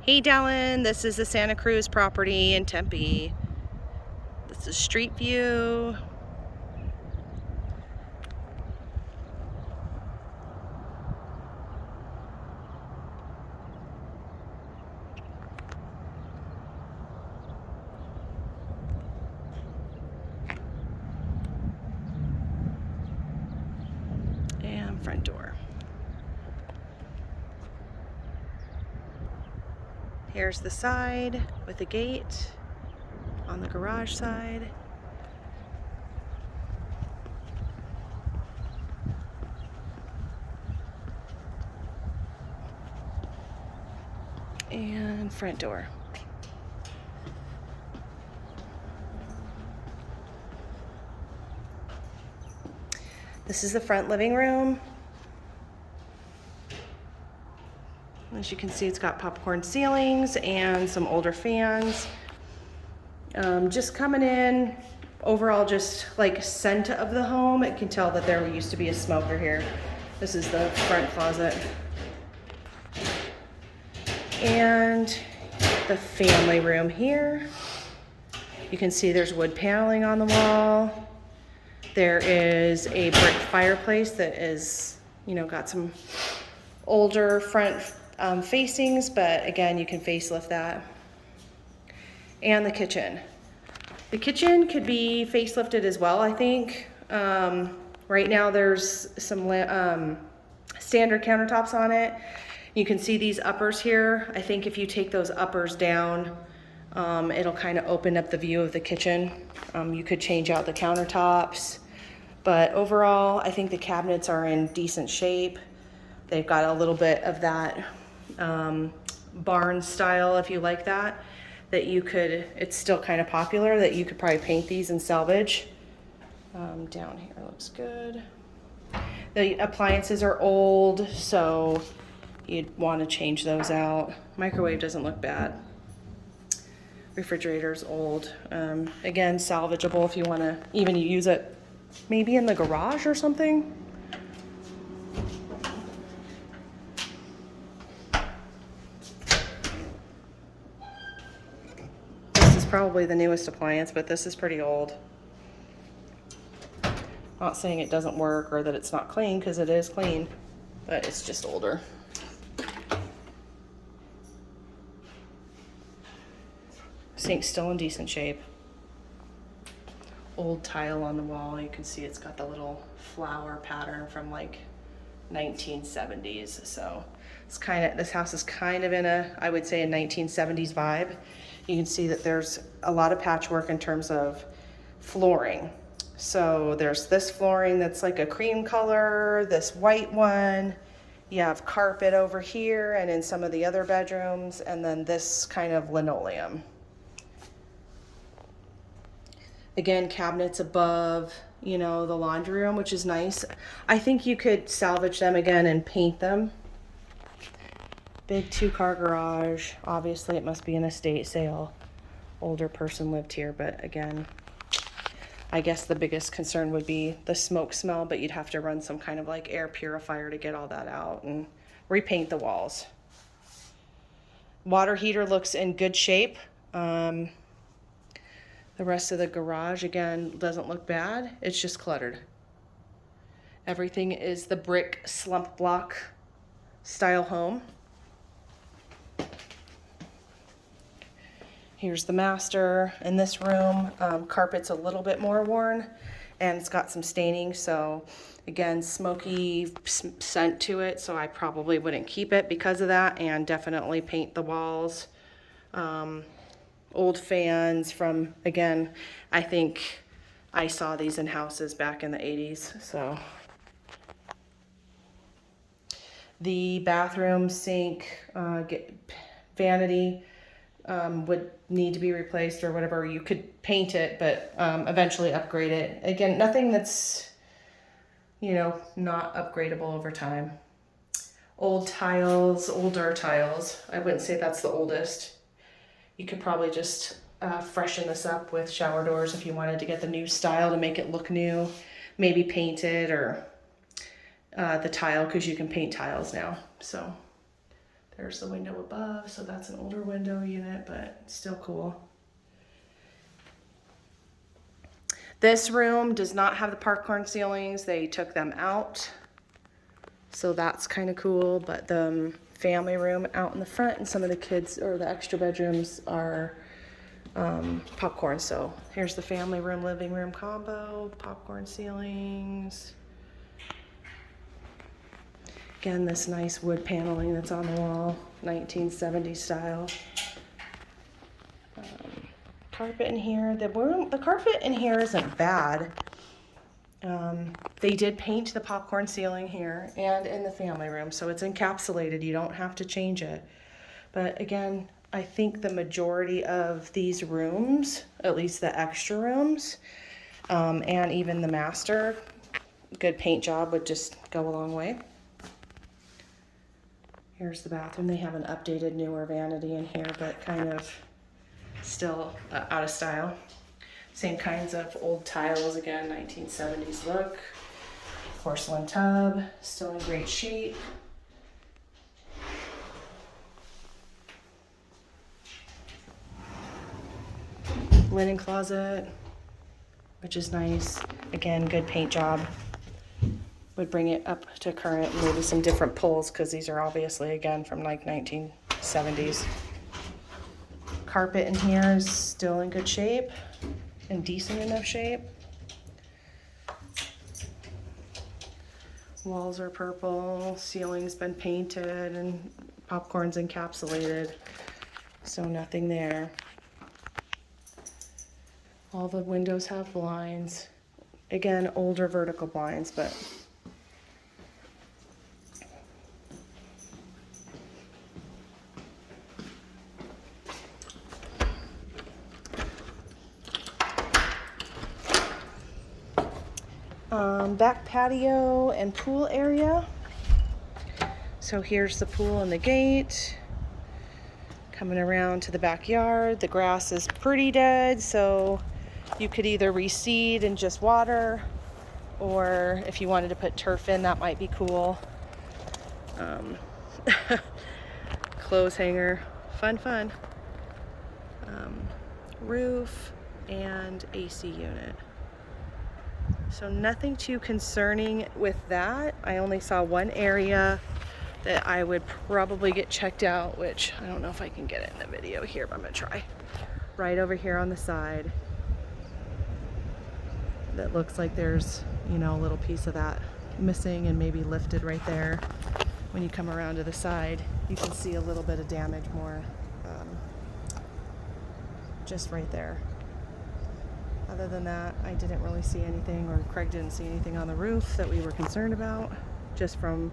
Hey Dallin, this is the Santa Cruz property in Tempe. This is street view. And front door. Here's the side with the gate on the garage side. And front door. This is the front living room. As you can see, it's got popcorn ceilings and some older fans. Just coming in, overall just like scent of the home, it can tell that there used to be a smoker here. This is the front closet. And the family room here. You can see there's wood paneling on the wall. There is a brick fireplace that is, got some older front facings, but again, you can facelift that. And the kitchen. The kitchen could be facelifted as well, I think. Right now there's some standard countertops on it. You can see these uppers here. I think if you take those uppers down, it'll kind of open up the view of the kitchen. You could change out the countertops, but overall, I think the cabinets are in decent shape. They've got a little bit of that barn style, if you like that you could, it's still kind of popular, that you could probably paint these and salvage. Down here looks good. The appliances are old, so you'd want to change those out. Microwave doesn't look bad. Refrigerator's old. Again, salvageable if you want to even use it maybe in the garage or something. This is probably the newest appliance, but this is pretty old. Not saying it doesn't work or that it's not clean, because it is clean, but it's just older. Sink's still in decent shape. Old tile on the wall. You can see it's got the little flower pattern from like 1970s. So it's this house is kind of in I would say a 1970s vibe. You can see that there's a lot of patchwork in terms of flooring. So there's this flooring that's like a cream color, this white one. You have carpet over here and in some of the other bedrooms, and then this kind of linoleum. Again, cabinets above, the laundry room, which is nice. I think you could salvage them again and paint them. Big 2-car garage. Obviously, it must be an estate sale. Older person lived here, but again, I guess the biggest concern would be the smoke smell, but you'd have to run some kind of like air purifier to get all that out and repaint the walls. Water heater looks in good shape. The rest of the garage, again, doesn't look bad. It's just cluttered. Everything is the brick slump block style home. Here's the master. In this room, carpet's a little bit more worn and it's got some staining. So again, smoky scent to it. So I probably wouldn't keep it because of that, and definitely paint the walls. Old fans from, again, I think I saw these in houses back in the 80s. So the bathroom sink, vanity, would need to be replaced or whatever. You could paint it, but eventually upgrade it. Again, nothing that's, not upgradable over time. Old tiles, older tiles. I wouldn't say that's the oldest. You could probably just freshen this up with shower doors if you wanted to get the new style to make it look new. Maybe paint it, or the tile, because you can paint tiles now. So There's the window above, so that's an older window unit, but still cool. This room does not have the popcorn ceilings. They took them out. So that's kind of cool, but the family room out in the front and some of the kids or the extra bedrooms are popcorn. So here's the family room, living room combo, popcorn ceilings. Again, this nice wood paneling that's on the wall, 1970s style. Carpet in here. The carpet in here isn't bad. They did paint the popcorn ceiling here and in the family room, so it's encapsulated. You don't have to change it. But again, I think the majority of these rooms, at least the extra rooms, and even the master, good paint job would just go a long way. Here's the bathroom. They have an updated, newer vanity in here, but kind of still out of style. Same kinds of old tiles, again, 1970s look. Porcelain tub, still in great shape. Linen closet, which is nice. Again, good paint job. Would bring it up to current, maybe some different pulls, because these are obviously, again, from like 1970s. Carpet in here is still in good shape, in decent enough shape. Walls are purple, ceiling's been painted, and popcorn's encapsulated, so nothing there. All the windows have blinds. Again, older vertical blinds, but back patio and pool area. So here's the pool and the gate. Coming around to the backyard, the grass is pretty dead, so you could either reseed and just water, or if you wanted to put turf in, that might be cool. Clothes hanger, fun. Roof and AC unit. So nothing too concerning with that. I only saw one area that I would probably get checked out, which I don't know if I can get it in the video here, but I'm gonna try. Right over here on the side. That looks like there's, you know, a little piece of that missing and maybe lifted right there. When you come around to the side, you can see a little bit of damage more, just right there. Other than that, I didn't really see anything, or Craig didn't see anything on the roof that we were concerned about, just from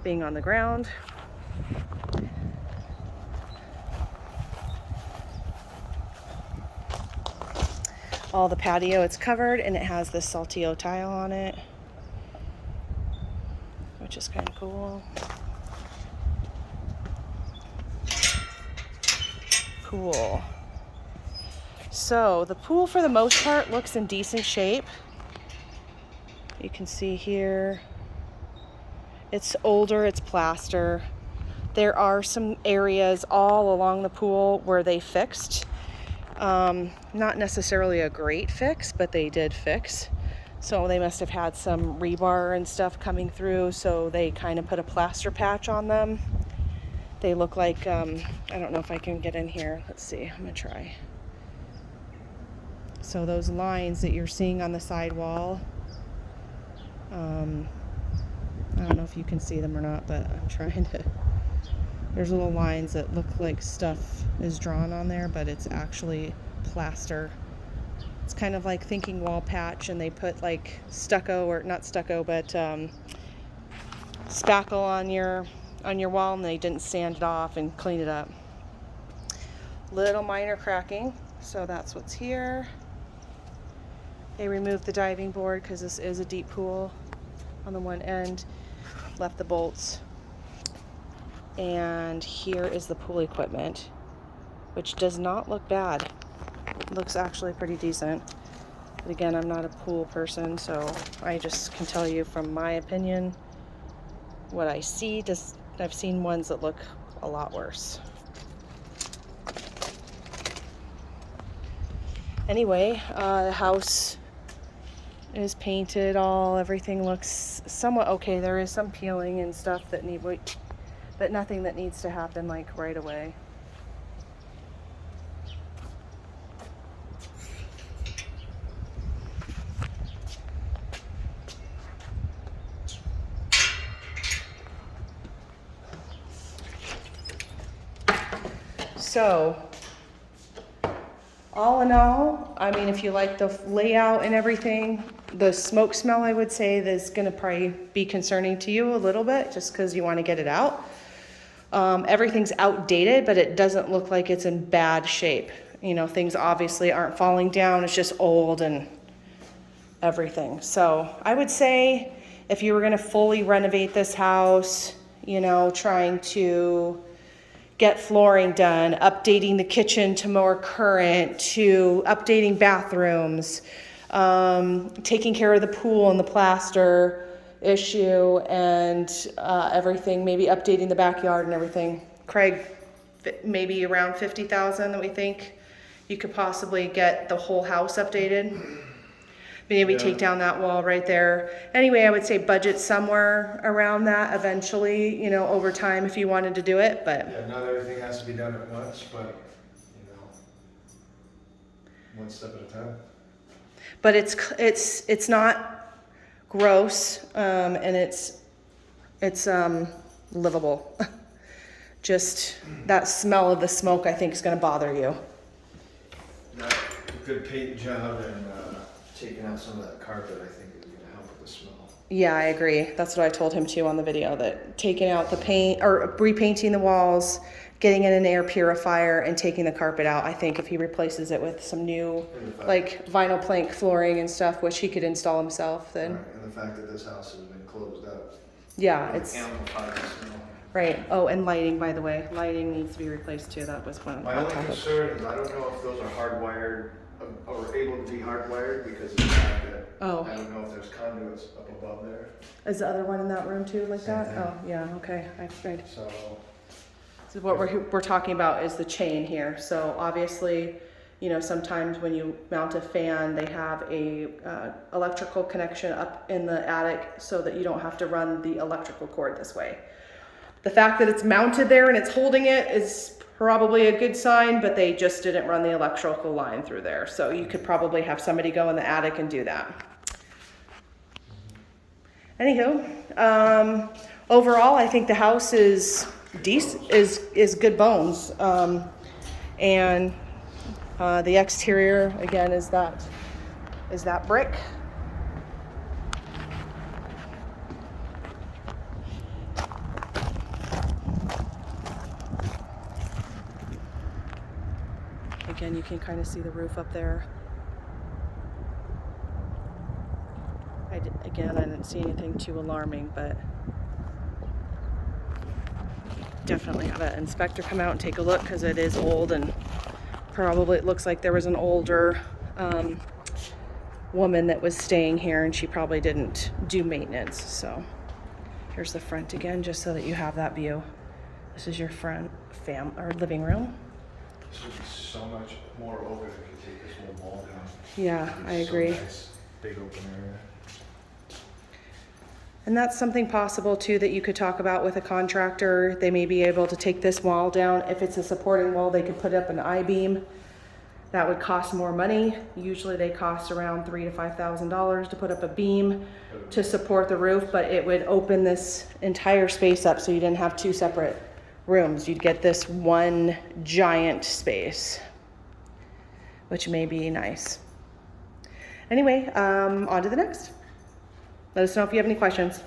being on the ground. All the patio, it's covered, and it has this Saltillo tile on it, which is kind of cool. Cool. So the pool, for the most part, looks in decent shape. You can see here, it's older, it's plaster. There are some areas all along the pool where they fixed. Not necessarily a great fix, but they did fix. So they must have had some rebar and stuff coming through, so they kind of put a plaster patch on them. They look like, I don't know if I can get in here. Let's see, I'm gonna try. So those lines that you're seeing on the side wall, I don't know if you can see them or not, but I'm trying to. There's little lines that look like stuff is drawn on there, but it's actually plaster. It's kind of like thinking wall patch, and they put like stucco, or not stucco, but spackle on your wall, and they didn't sand it off and clean it up. Little minor cracking, so that's what's here. They removed the diving board because this is a deep pool on the one end. Left the bolts. And here is the pool equipment, which does not look bad. It looks actually pretty decent. But again, I'm not a pool person, so I just can tell you from my opinion what I see. I've seen ones that look a lot worse. Anyway, the house is painted everything looks somewhat okay. There is some peeling and stuff that but nothing that needs to happen like right away. So, all in all, I mean, if you like the layout and everything, the smoke smell, I would say, is going to probably be concerning to you a little bit, just because you want to get it out. Everything's outdated, but it doesn't look like it's in bad shape. You know, things obviously aren't falling down. It's just old and everything. So I would say if you were going to fully renovate this house, you know, trying to get flooring done, updating the kitchen to more current, to updating bathrooms, taking care of the pool and the plaster issue and everything, maybe updating the backyard and everything. Craig, maybe around $50,000 that we think you could possibly get the whole house updated. Maybe take down that wall right there. Anyway, I would say budget somewhere around that eventually, you know, over time if you wanted to do it, but. Yeah, not everything has to be done at once, but, you know, one step at a time. But it's not gross, and it's livable. Just that smell of the smoke, I think, is going to bother you. A good paint job and taking out some of that carpet, I think, is going to help with the smell. Yeah, I agree. That's what I told him too on the video, that taking out the paint or repainting the walls, getting in an air purifier and taking the carpet out, I think if he replaces it with some new like vinyl plank flooring and stuff, which he could install himself, then. Right. And the fact that this house has been closed up. Yeah, it's amplified the smell. right. Oh, and lighting, by the way. Lighting needs to be replaced too. That was one. My only concern is I don't know if those are hardwired or able to be hardwired because of the fact that I don't know if there's conduits up above there. Is the other one in that room too like that? Oh, yeah, okay. Right. So what we're talking about is the chain here. So obviously, you know, sometimes when you mount a fan, they have a electrical connection up in the attic so that you don't have to run the electrical cord this way. The fact that it's mounted there and it's holding it is probably a good sign, but they just didn't run the electrical line through there. So you could probably have somebody go in the attic and do that. Anywho, overall, I think the house is decent, is good bones. And the exterior, again, is that brick. Again, you can kind of see the roof up there. I didn't see anything too alarming, but definitely have an inspector come out and take a look because it is old and probably it looks like there was an older woman that was staying here and she probably didn't do maintenance. So here's the front again, just so that you have that view. This is your front or living room. This would be so much more open if you take this whole wall down. Yeah, I agree. Nice, big open area. And that's something possible too that you could talk about with a contractor. They may be able to take this wall down. If it's a supporting wall, they could put up an I-beam. That would cost more money. Usually they cost around $3,000 to $5,000 to put up a beam to support the roof, but it would open this entire space up so you didn't have two separate rooms. You'd get this one giant space, which may be nice. Anyway, on to the next. Let us know if you have any questions.